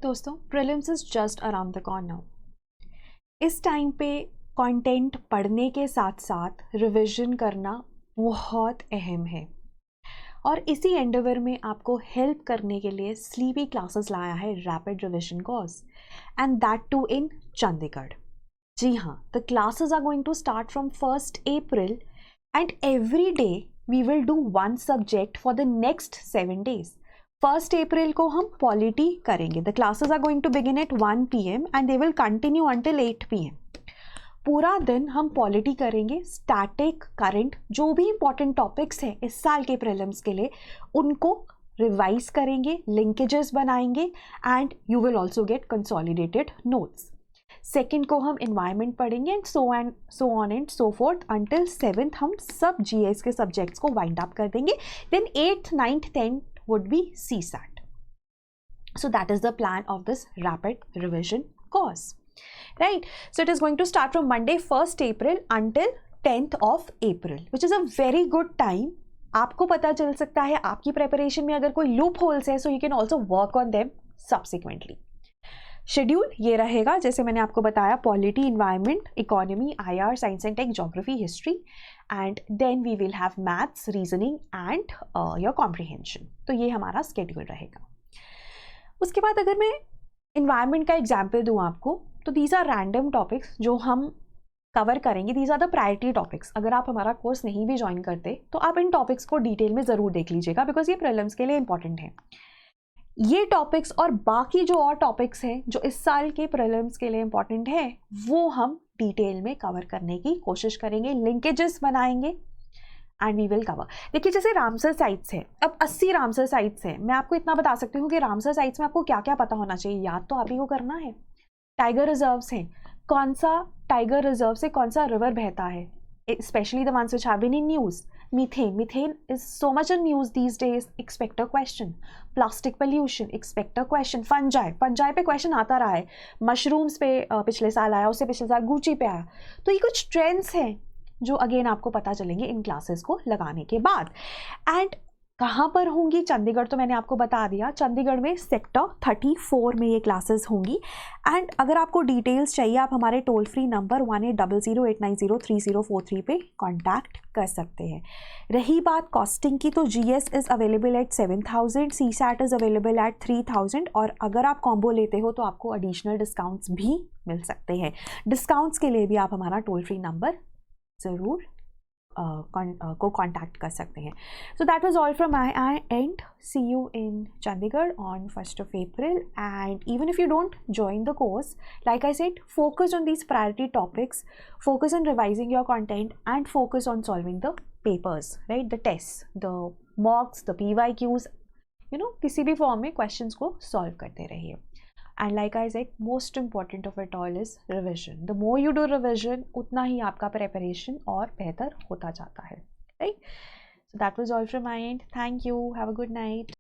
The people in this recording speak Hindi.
दोस्तों prelims is just around the corner. इस टाइम पे कंटेंट पढ़ने के साथ साथ रिवीजन करना बहुत अहम है और इसी एंडेवर में आपको हेल्प करने के लिए स्लीपी क्लासेस लाया है rapid revision course and that too in Chandigarh. जी हाँ, the classes are going to start from 1st April and every day we will do one subject for the next 7 days। 1st April को हम पॉलिटी करेंगे। The classes are going to begin at 1 PM and they will continue until 8 PM। पूरा दिन हम पॉलिटी करेंगे, स्टैटिक करंट जो भी इंपॉर्टेंट टॉपिक्स हैं इस साल के प्रीलिम्स के लिए उनको रिवाइज करेंगे, लिंकेजेस बनाएंगे and you will also get consolidated notes. Second को हम इन्वायरमेंट पढ़ेंगे and so on and so fourth until 7th हम सब GS के सब्जेक्ट्स को वाइंड अप कर देंगे। Then 8th, 9th, 10th would be CSAT. So that is the plan of this rapid revision course, right? So it is going to start from Monday 1st April until 10th of April, which is a very good time. आपको पता चल सकता है आपकी प्रेपरेशन में अगर कोई लूप होल्स है, so you can also work on them subsequently. Schedule ये रहेगा जैसे मैंने आपको बताया, polity, environment, economy, IR, science and tech, geography, history and then we will have maths, reasoning and your comprehension. तो ये हमारा स्केड्यूल रहेगा। उसके बाद अगर मैं इन्वायरमेंट का एग्जाम्पल दूँ आपको, तो दीज आर रैंडम टॉपिक्स जो हम कवर करेंगे। These are the priority topics. अगर आप हमारा कोर्स नहीं भी ज्वाइन करते तो आप इन टॉपिक्स को डिटेल में ज़रूर देख लीजिएगा बिकॉज ये प्रीलिम्स के लिए इंपॉर्टेंट है। ये टॉपिक्स और बाकी जो और टॉपिक्स हैं जो इस साल के प्रीलिम्स के लिए इंपॉर्टेंट है वो हम डिटेल में कवर करने की कोशिश करेंगे, लिंकेजेस बनाएंगे एंड वी विल कवर। देखिए जैसे रामसर साइट्स है, अब 80 रामसर साइट्स है। मैं आपको इतना बता सकती हूँ कि रामसर साइट्स में आपको क्या क्या पता होना चाहिए, याद तो आप ही को करना है। टाइगर रिजर्व्स हैं, कौन सा टाइगर रिजर्व से कौन सा रिवर बहता है, especially the ones which have been in news. Methane is so much in news these days. Expect a question. Plastic pollution, expect a question. Fungi पे क्वेश्चन आता रहा है। मशरूम्स पे पिछले साल आया, उससे पिछले साल गुची पे आया। तो ये कुछ ट्रेंड्स हैं जो अगेन आपको पता चलेंगे इन क्लासेस को लगाने के बाद। एंड कहाँ पर होंगी? चंडीगढ़ तो मैंने आपको बता दिया। चंडीगढ़ में सेक्टर 34 में ये क्लासेस होंगी। एंड अगर आपको डिटेल्स चाहिए आप हमारे टोल फ्री नंबर 180089030343 पे कांटेक्ट कर सकते हैं। रही बात कॉस्टिंग की, तो GS is available at 7000, CSAT is available at 3000 और अगर आप कॉम्बो लेते हो तो आपको एडिशनल डिस्काउंट्स भी मिल सकते हैं। डिस्काउंट्स के लिए भी आप हमारा टोल फ्री नंबर ज़रूर को कांटेक्ट कर सकते हैं। So that was all from my end. See you in Chandigarh on 1st of April and even if you don't join the course, like I said, focus on these priority topics, focus on revising your content and focus on solving the papers, right? The tests, the mocks, the PYQs, किसी भी फॉर्म में क्वेश्चंस को सॉल्व करते रहिए। And like I said, most important of it all is revision. The more you do revision, उतना ही आपका preparation और बेहतर होता जाता है, right? So that was all from my end. Thank you. Have a good night.